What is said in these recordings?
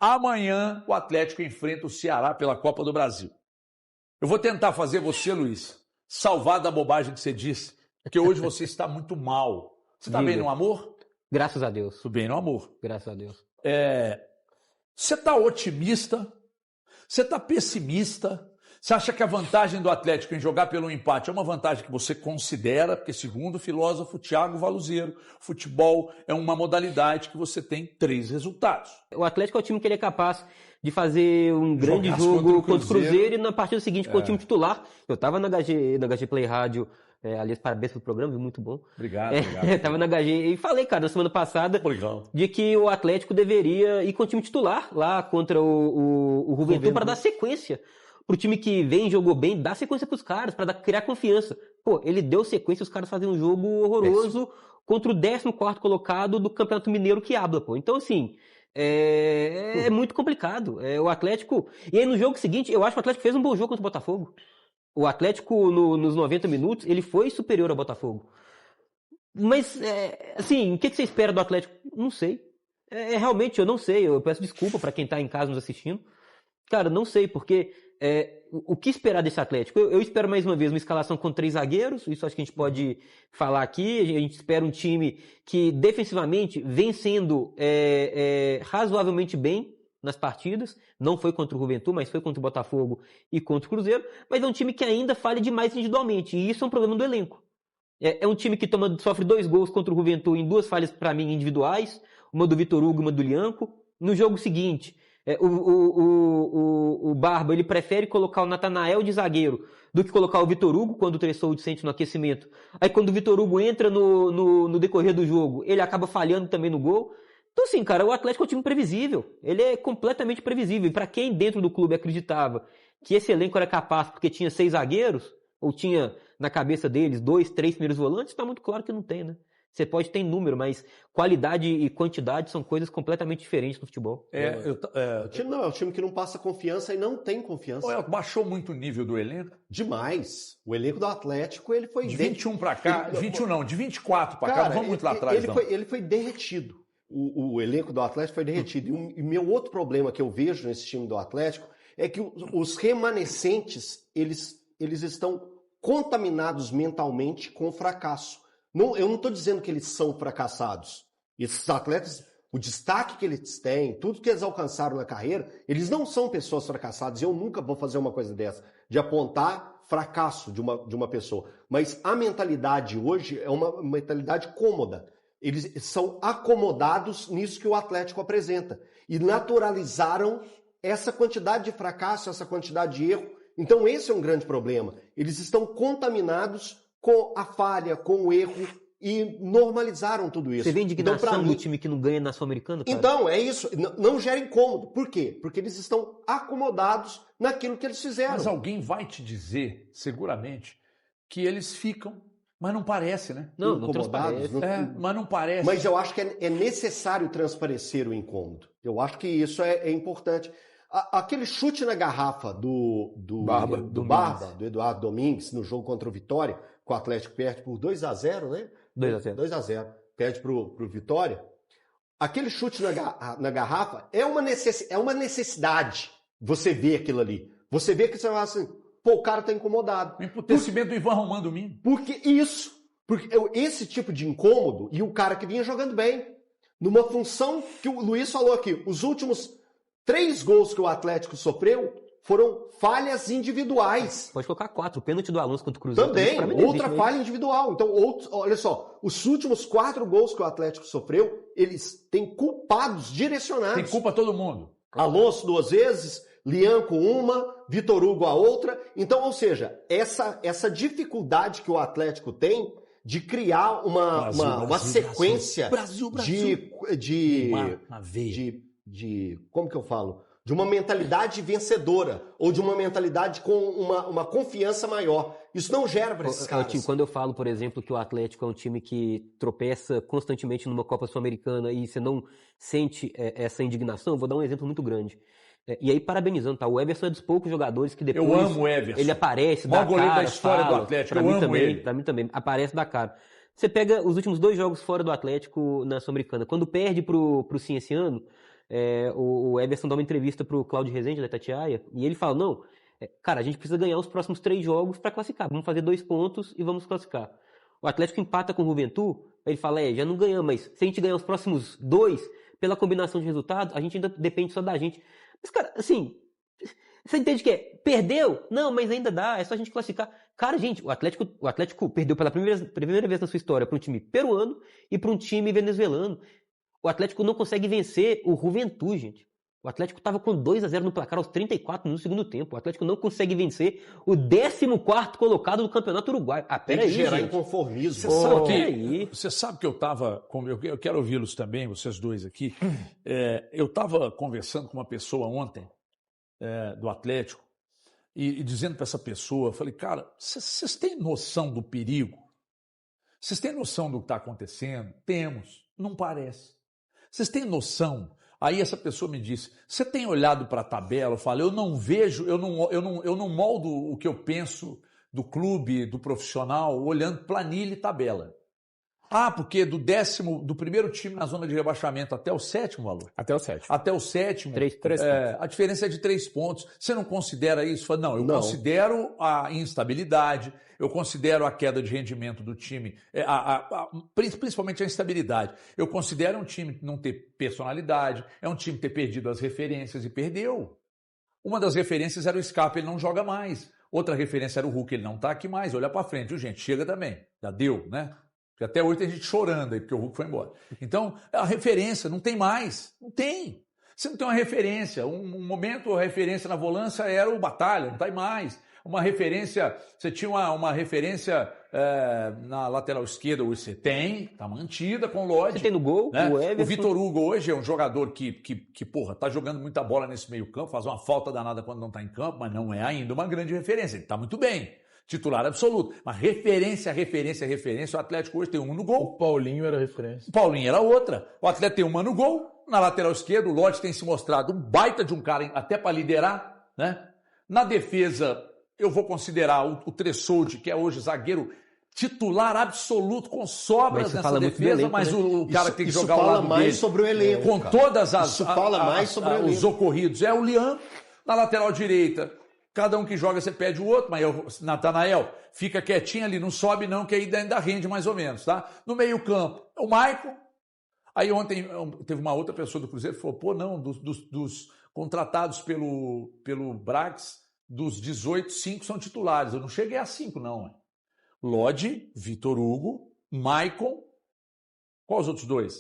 Amanhã o Atlético enfrenta o Ceará pela Copa do Brasil. Eu vou tentar fazer você, Luiz, salvar da bobagem que você disse, porque hoje você está muito mal. Você está bem no amor? Graças a Deus. Estou bem no amor. Graças a Deus. Você está otimista? Você está pessimista? Você acha que a vantagem do Atlético em jogar pelo empate é uma vantagem que você considera, porque segundo o filósofo Thiago Valuzeiro, futebol é uma modalidade que você tem 3 resultados. O Atlético é o time que ele é capaz de fazer um grande jogo contra o Cruzeiro e na partida seguinte com o time titular. Eu estava na HG Play Rádio, aliás, parabéns pelo programa, muito bom. Obrigado. Estava na HG e falei, cara, na semana passada, de que o Atlético deveria ir com o time titular lá contra o Juventude para dar sequência. Pro time que vem, jogou bem, dá sequência pros caras, pra criar confiança. Pô, ele deu sequência, os caras fazem um jogo horroroso contra o 14º colocado do Campeonato Mineiro que habla, pô. Então, assim, é muito complicado. O Atlético... E aí, no jogo seguinte, eu acho que o Atlético fez um bom jogo contra o Botafogo. O Atlético, nos 90 minutos, ele foi superior ao Botafogo. Mas, assim, o que você espera do Atlético? Não sei. Realmente, eu não sei. Eu peço desculpa pra quem tá em casa nos assistindo. Cara, não sei, porque... o que esperar desse Atlético? Eu espero mais uma vez uma escalação com 3 zagueiros, isso acho que a gente pode falar aqui. A gente espera um time que defensivamente vem sendo razoavelmente bem nas partidas. Não foi contra o Juventude, mas foi contra o Botafogo e contra o Cruzeiro. Mas é um time que ainda falha demais individualmente, e isso é um problema do elenco. É um time que sofre 2 gols contra o Juventude em 2 falhas, para mim, individuais, uma do Vitor Hugo e uma do Lianco. No jogo seguinte... O Barba, ele prefere colocar o Natanael de zagueiro do que colocar o Vitor Hugo quando o Tressoldi sente no aquecimento. Aí quando o Vitor Hugo entra no decorrer do jogo, ele acaba falhando também no gol. Então assim, cara, o Atlético é um time previsível. Ele é completamente previsível. E pra quem dentro do clube acreditava que esse elenco era capaz porque tinha 6 zagueiros, ou tinha na cabeça deles 2, 3 primeiros volantes, tá muito claro que não tem, né? Você pode ter número, mas qualidade e quantidade são coisas completamente diferentes no futebol. O time não, é um time que não passa confiança e não tem confiança. Baixou muito o nível do elenco? Demais. O elenco do Atlético, ele foi... De 21 para cá, 21 não, de 24 para cá, não vamos muito lá atrás, ele foi derretido. O elenco do Atlético foi derretido. E meu outro problema que eu vejo nesse time do Atlético é que os remanescentes, eles estão contaminados mentalmente com o fracasso. Eu não estou dizendo que eles são fracassados. Esses atletas, o destaque que eles têm, tudo que eles alcançaram na carreira, eles não são pessoas fracassadas. Eu nunca vou fazer uma coisa dessa, de apontar fracasso de uma pessoa. Mas a mentalidade hoje é uma mentalidade cômoda. Eles são acomodados nisso que o Atlético apresenta. E naturalizaram essa quantidade de fracasso, essa quantidade de erro. Então esse é um grande problema. Eles estão contaminados com a falha, com o erro, e normalizaram tudo isso. Você vê indignação do time que não ganha na Sul-Americana, cara? Então, é isso. Não gera incômodo. Por quê? Porque eles estão acomodados naquilo que eles fizeram. Mas alguém vai te dizer, seguramente, que eles ficam, mas não parece, né? Não transparece. Mas não parece. Mas eu acho que é necessário transparecer o incômodo. Eu acho que isso é importante. Aquele chute na garrafa do Eduardo Domingues, no jogo contra o Vitória, que o Atlético perde por 2-0, né? 2-0. Perde pro Vitória. Aquele chute na garrafa é uma necessidade. Você vê aquilo ali. Você vê que você vai assim, pô, o cara tá incomodado. O emputecimento do Ivan Romano Domingo. Porque esse tipo de incômodo, e o cara que vinha jogando bem, numa função que o Luiz falou aqui, os últimos 3 gols que o Atlético sofreu foram falhas individuais. Pode colocar 4. O pênalti do Alonso contra o Cruzeiro. Também, outra falha individual. Então, olha só, os últimos 4 gols que o Atlético sofreu, eles têm culpados direcionados. Tem culpa todo mundo. Alonso 2 vezes, Lianco 1, Vitor Hugo a outra. Então, ou seja, essa dificuldade que o Atlético tem de criar uma sequência de como que eu falo? De uma mentalidade vencedora, ou de uma mentalidade com uma confiança maior. Isso não gera para esses caras. Quando eu falo, por exemplo, que o Atlético é um time que tropeça constantemente numa Copa Sul-Americana e você não sente essa indignação, eu vou dar um exemplo muito grande. E aí, parabenizando, tá? O Everson é dos poucos jogadores que depois... Eu amo o Everson. Ele aparece, dá cara, goleiro da história do Atlético, eu amo ele. Pra mim também, aparece, dá cara. Você pega os últimos 2 jogos fora do Atlético na Sul-Americana. Quando perde pro Cienciano, o Everson dá uma entrevista pro Cláudio Rezende, da Itatiaia, e ele fala, não, cara, a gente precisa ganhar os próximos 3 jogos para classificar. Vamos fazer 2 pontos e vamos classificar. O Atlético empata com o Juventude, ele fala, já não ganhamos, mas se a gente ganhar os próximos 2, pela combinação de resultados, a gente ainda depende só da gente. Mas, cara, assim, você entende que perdeu? Não, mas ainda dá, é só a gente classificar. Cara, gente, o Atlético perdeu pela primeira vez na sua história para um time peruano e para um time venezuelano. O Atlético não consegue vencer o Juventude, gente. O Atlético estava com 2-0 no placar aos 34 minutos do segundo tempo. O Atlético não consegue vencer o 14º colocado do Campeonato Uruguaio. Tem que gerar gente. inconformismo. Você sabe que eu estava... Eu quero ouvi-los também, vocês dois aqui. Eu estava conversando com uma pessoa ontem, do Atlético, e dizendo para essa pessoa, eu falei, cara, vocês têm noção do perigo? Vocês têm noção do que está acontecendo? Temos. Não parece. Vocês têm noção? Aí essa pessoa me disse, você tem olhado para a tabela? Eu falo, eu não vejo, eu não moldo o que eu penso do clube, do profissional, olhando planilha e tabela. Porque do primeiro time na zona de rebaixamento até o 7º, valor? Até o 7º. Até o 7º. 3 pontos. A diferença é de 3 pontos. Você não considera isso? Fala, não, eu considero a instabilidade, eu considero a queda de rendimento do time, principalmente a instabilidade. Eu considero um time não ter personalidade, é um time ter perdido as referências e perdeu. Uma das referências era o Scarpa, ele não joga mais. Outra referência era o Hulk, ele não está aqui mais. Olha para frente, gente, chega também. Já deu, né? Porque até hoje tem gente chorando aí, porque o Hulk foi embora. Então, a referência não tem mais. Não tem. Você não tem uma referência. Um momento, a referência na volância era o Batalha, não tem mais. Uma referência, você tinha uma referência na lateral esquerda, hoje você tem, tá mantida com o Lodge. Você tem no gol, né? o Everson. O Vitor Hugo hoje é um jogador que tá jogando muita bola nesse meio campo, faz uma falta danada quando não tá em campo, mas não é ainda uma grande referência. Ele tá muito bem. Titular absoluto. Mas referência, o Atlético hoje tem um no gol. O Paulinho era referência. O Paulinho era outra. O Atlético tem uma no gol. Na lateral esquerda, o Lodge tem se mostrado um baita de um cara até para liderar, né? Na defesa, eu vou considerar o Tressoldi, que é hoje zagueiro titular absoluto, com sobras nessa defesa, elenco, mas né? o cara que tem que jogar ao ao lado lado mais dele, sobre o elenco. com todas os ocorridos. É o Lian. Na lateral direita, cada um que joga, você pede o outro, mas o Natanael fica quietinho ali, não sobe não, que aí ainda rende mais ou menos, tá? No meio campo, o Maicon. Aí ontem teve uma outra pessoa do Cruzeiro que falou, pô, não, dos contratados pelo Brax, dos 18, 5 são titulares. Eu não cheguei a 5, não. Lodge, Vitor Hugo, Maicon, qual os outros 2?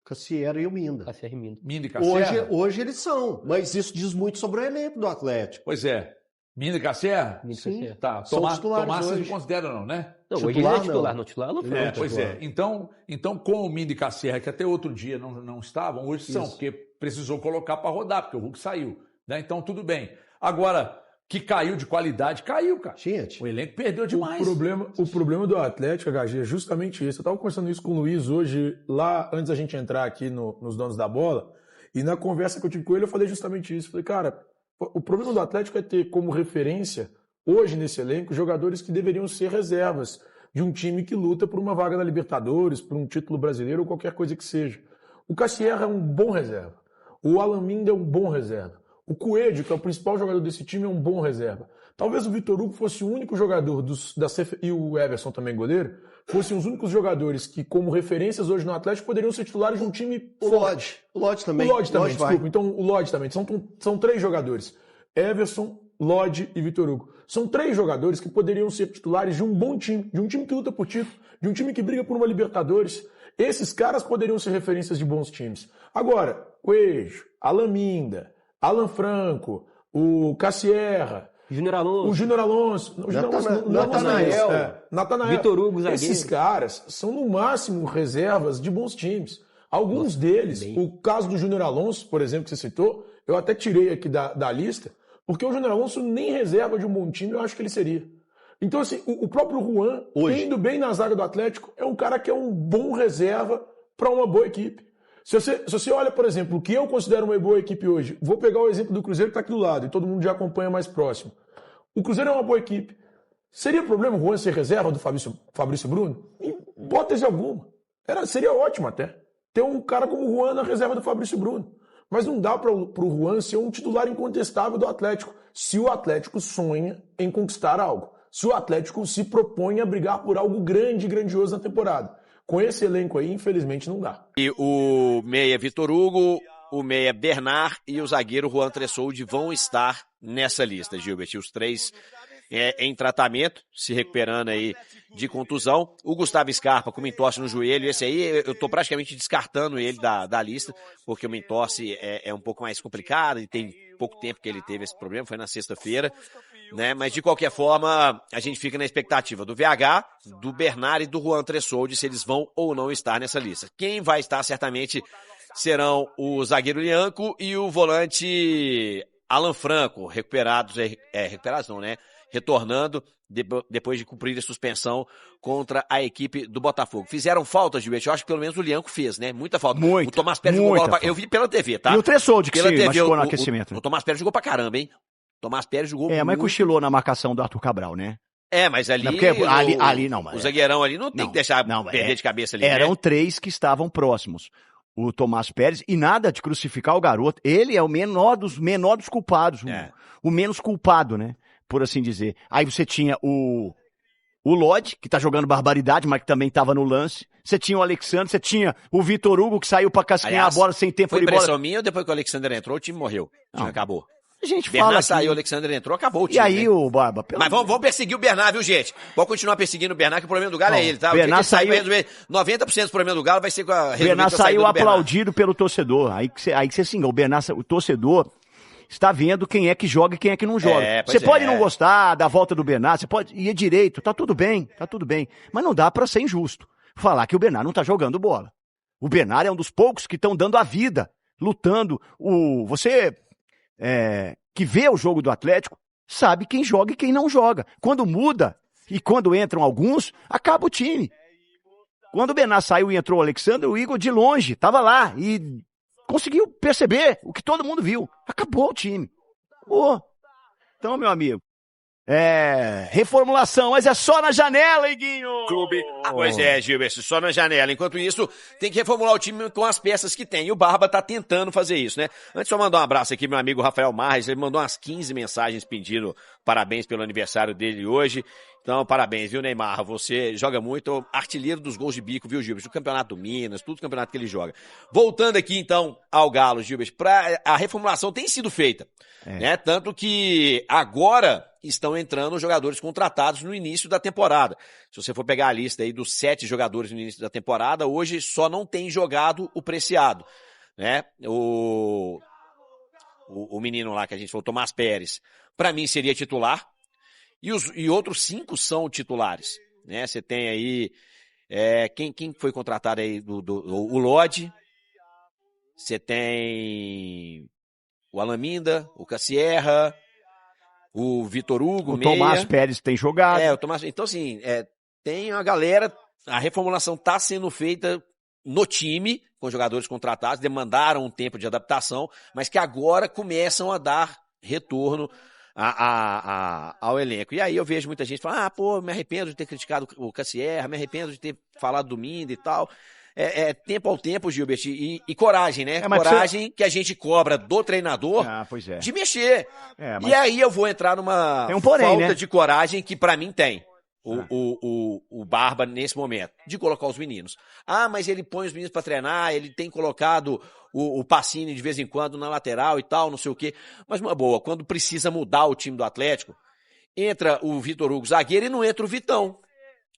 Cassiero e o Minda. Cassiero e Minda. Minda e Cassiero? Hoje eles são, mas isso diz muito sobre o elenco do Atlético. Pois é. Minda e Cassiero? Minda e Cassiero. Tá, São titulares Tomás você hoje. não considera não, né? Não, Titular, hoje ele é não. titular, não titular não foi. Pois é. Então, com o Minda e Cassiero, que até outro dia não estavam, hoje são, porque precisou colocar para rodar, porque o Hulk saiu. Né? Então, tudo bem. Agora, que caiu de qualidade, caiu, cara. Gente, o elenco perdeu demais. O problema do Atlético, HG, é justamente isso. Eu estava conversando isso com o Luiz hoje, lá antes da gente entrar aqui nos Donos da Bola, e na conversa que eu tive com ele, eu falei justamente isso. Falei, cara, o problema do Atlético é ter como referência, hoje nesse elenco, jogadores que deveriam ser reservas de um time que luta por uma vaga na Libertadores, por um título brasileiro ou qualquer coisa que seja. O Cassiero é um bom reserva. O Alan Minda é um bom reserva. O Coelho, que é o principal jogador desse time, é um bom reserva. Talvez o Vitor Hugo fosse o único jogador e o Everson também goleiro, fossem os únicos jogadores que, como referências hoje no Atlético, poderiam ser titulares de um time forte. O Lodge também. O Lodge também, desculpa. Então, o Lodge também. São 3 jogadores. Everson, Lodge e Vitor Hugo. São 3 jogadores que poderiam ser titulares de um bom time, de um time que luta por título, de um time que briga por uma Libertadores. Esses caras poderiam ser referências de bons times. Agora, Coelho, Alan Minda, Alan Franco, o Cassiero, o Júnior Alonso, Natanael, Vitor Hugo, zagueiro. Esses caras são no máximo reservas de bons times. Alguns deles, o caso do Júnior Alonso, por exemplo, que você citou, eu até tirei aqui da lista, porque o Júnior Alonso nem reserva de um bom time, eu acho que ele seria. Então, assim, o próprio Juan, indo bem na zaga do Atlético, é um cara que é um bom reserva para uma boa equipe. Se você olha, por exemplo, o que eu considero uma boa equipe hoje, vou pegar o exemplo do Cruzeiro que está aqui do lado, e todo mundo já acompanha mais próximo. O Cruzeiro é uma boa equipe. Seria problema o Juan ser reserva do Fabrício Bruno? Em hipótese alguma. Seria ótimo até ter um cara como o Juan na reserva do Fabrício Bruno. Mas não dá pro Juan ser um titular incontestável do Atlético, se o Atlético sonha em conquistar algo. Se o Atlético se propõe a brigar por algo grande e grandioso na temporada. Com esse elenco aí, infelizmente, não dá. E o meia Vitor Hugo, o meia Bernard e o zagueiro Juan Tressoldi vão estar nessa lista, Gilbert. Os três em tratamento, se recuperando aí de contusão. O Gustavo Scarpa com uma entorse no joelho, esse aí eu tô praticamente descartando ele da lista, porque uma entorse é um pouco mais complicado e tem pouco tempo que ele teve esse problema, foi na sexta-feira, né? Mas de qualquer forma, a gente fica na expectativa do VH, do Bernard e do Juan Tressoldi, se eles vão ou não estar nessa lista. Quem vai estar certamente serão o zagueiro Lianco e o volante Alan Franco, recuperados não, né? Retornando depois de cumprir a suspensão contra a equipe do Botafogo. Fizeram falta, Gilberto? Eu acho que pelo menos o Lianco fez, né? Muita falta. Muito. O Tomás Pérez jogou bola eu vi pela TV, tá? E o Tressoldi que pela se TV, machucou no aquecimento. O Tomás Pérez jogou pra caramba, hein? O Tomás Pérez jogou muito. Mas cochilou na marcação do Arthur Cabral, né? Mas ali... Não, porque ali não. O zagueirão ali não tem que deixar perder de cabeça ali, Eram né? 3 que estavam próximos. O Tomás Pérez, e nada de crucificar o garoto, ele é o menor dos culpados, o menos culpado, né? Por assim dizer. Aí você tinha o Lodge, que tá jogando barbaridade, mas que também tava no lance. Você tinha o Alexandre, você tinha o Vitor Hugo, que saiu pra casquinhar a bola sem tempo. Foi impressão minha ou depois que o Alexandre entrou, o time morreu? O time acabou. A gente Bernard fala saiu, o Alexandre entrou, acabou o time. E aí, né? o Barba... Mas vamos perseguir o Bernard, viu, gente? Vamos continuar perseguindo o Bernard, que o problema do Galo é ele, tá? Bernard saiu... vai resolver 90% dos problemas do Galo vai ser com a Bernard saiu aplaudido pelo torcedor. Aí que você xinga. O torcedor está vendo quem é que joga e quem é que não joga. Você pode não gostar da volta do Bernard, você pode ir direito, tá tudo bem. Mas não dá pra ser injusto falar que o Bernard não tá jogando bola. O Bernard é um dos poucos que estão dando a vida, lutando. Você que vê o jogo do Atlético sabe quem joga e quem não joga. Quando muda e quando entram alguns, acaba o time. Quando o Bernard saiu e entrou o Alexandre, o Igor de longe tava lá e conseguiu perceber o que todo mundo viu. Acabou o time. Então, meu amigo, reformulação, mas é só na janela, Iguinho! Clube. Pois é, Gilberto, só na janela. Enquanto isso, tem que reformular o time com as peças que tem. E o Barba tá tentando fazer isso, né? Antes, só mandar um abraço aqui, meu amigo Rafael Marres. Ele mandou umas 15 mensagens pedindo parabéns pelo aniversário dele hoje. Então, parabéns, viu, Neymar? Você joga muito, artilheiro dos gols de bico, viu, Gilberto? Do campeonato do Minas, tudo campeonato que ele joga. Voltando aqui, então, ao Galo, Gilberto, a reformulação tem sido feita, né? Tanto que agora estão entrando jogadores contratados no início da temporada. Se você for pegar a lista aí dos 7 jogadores no início da temporada, hoje só não tem jogado o Preciado, né? O menino lá que a gente falou, Tomás Pérez, pra mim seria titular. E outros 5 são titulares, né? Você tem aí, quem foi contratado aí, o Lodge, você tem o Alaminda, o Cassierra, o Vitor Hugo, o Tomás Pérez tem jogado. Então assim, tem a galera, a reformulação está sendo feita no time, com jogadores contratados, demandaram um tempo de adaptação, mas que agora começam a dar retorno ao elenco. E aí eu vejo muita gente falando, me arrependo de ter criticado o Cassierra, me arrependo de ter falado do Minda e tal. Tempo ao tempo, Gilbert, e coragem, né? Coragem que a gente cobra do treinador de mexer. E aí eu vou entrar numa falta de coragem que pra mim tem. O Barba nesse momento, de colocar os meninos. Mas ele põe os meninos pra treinar, ele tem colocado o Pacini de vez em quando na lateral e tal, não sei o quê. Mas uma boa, quando precisa mudar o time do Atlético, entra o Vitor Hugo zagueiro e não entra o Vitão.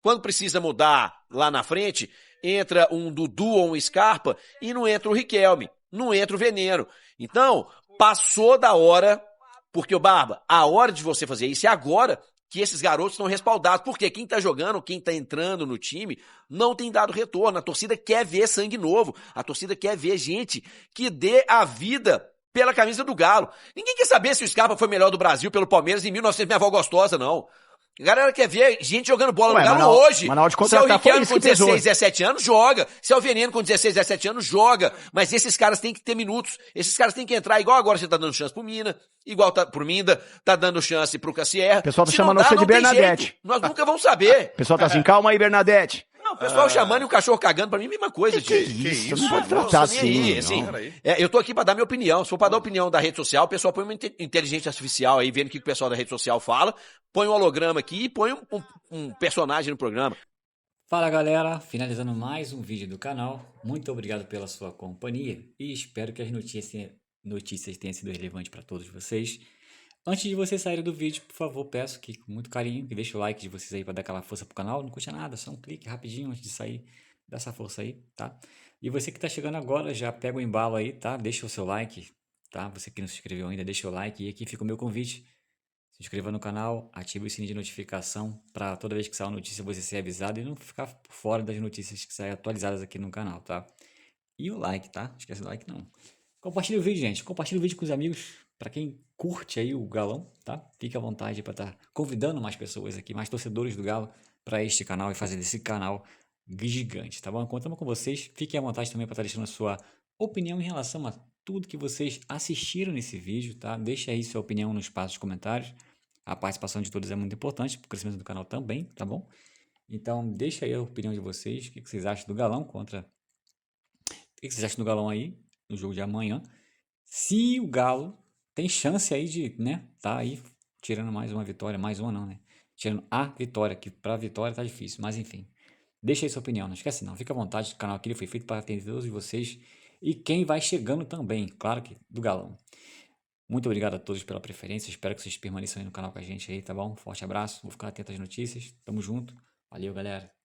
Quando precisa mudar lá na frente, entra um Dudu ou um Scarpa e não entra o Riquelme, não entra o Veneno. Então, passou da hora, porque o Barba, a hora de você fazer isso é agora, que esses garotos estão respaldados, porque quem tá jogando, quem tá entrando no time, não tem dado retorno. A torcida quer ver sangue novo, a torcida quer ver gente que dê a vida pela camisa do Galo. Ninguém quer saber se o Scarpa foi melhor do Brasil pelo Palmeiras em 1900, minha avó gostosa, não. A galera quer ver gente jogando bola no Galo hoje. Mas na hora de se é o contratar, Riquelme com 16, 17 anos, joga. Se é o Veneno com 16, 17 anos, joga. Mas esses caras têm que ter minutos. Esses caras têm que entrar, igual agora você tá dando chance pro Mina, igual pro Minda, tá dando chance pro Cassierra. O pessoal tá chamando você de Bernadette. Nós nunca vamos saber. O pessoal tá assim, calma aí, Bernadette. Não, o pessoal chamando e o cachorro cagando, pra mim é a mesma coisa, Que gente. isso? Não pode tratar assim, Eu tô aqui pra dar minha opinião. Se for pra dar opinião da rede social, o pessoal põe uma inteligência artificial aí, vendo o que o pessoal da rede social fala, põe um holograma aqui e põe um personagem no programa. Fala galera, finalizando mais um vídeo do canal, muito obrigado pela sua companhia e espero que as notícias tenham sido relevantes para todos vocês. Antes de vocês saírem do vídeo, por favor, peço que com muito carinho, que deixe o like de vocês aí para dar aquela força pro canal, não custa nada, só um clique rapidinho antes de sair, dá essa força aí, tá? E você que tá chegando agora, já pega o embalo aí, tá? Deixa o seu like, tá? Você que não se inscreveu ainda, deixa o like e aqui fica o meu convite. Se inscreva no canal, ative o sininho de notificação para toda vez que sair uma notícia você ser avisado e não ficar por fora das notícias que saem atualizadas aqui no canal, tá? E o like, tá? Não esquece do like não. Compartilha o vídeo, gente. Compartilha o vídeo com os amigos. Para quem curte aí o Galão, tá? Fique à vontade para estar convidando mais pessoas aqui, mais torcedores do Galo para este canal e fazer desse canal gigante, tá bom? Contamos com vocês. Fiquem à vontade também para estar deixando a sua opinião em relação a tudo que vocês assistiram nesse vídeo, tá? Deixa aí sua opinião no espaço de comentários. A participação de todos é muito importante para o crescimento do canal também, tá bom? Então, deixa aí a opinião de vocês. O que vocês acham do Galão contra... O que vocês acham do Galão aí no jogo de amanhã? Se o Galo tem chance aí de, né? Tá aí tirando mais uma vitória. Mais uma não, né? Tirando a vitória, que para a vitória tá difícil. Mas enfim, deixa aí sua opinião. Não esquece não. Fica à vontade. O canal aqui foi feito para atender todos vocês. E quem vai chegando também, claro que do Galão. Muito obrigado a todos pela preferência. Espero que vocês permaneçam aí no canal com a gente aí, tá bom? Forte abraço. Vou ficar atento às notícias. Tamo junto. Valeu, galera.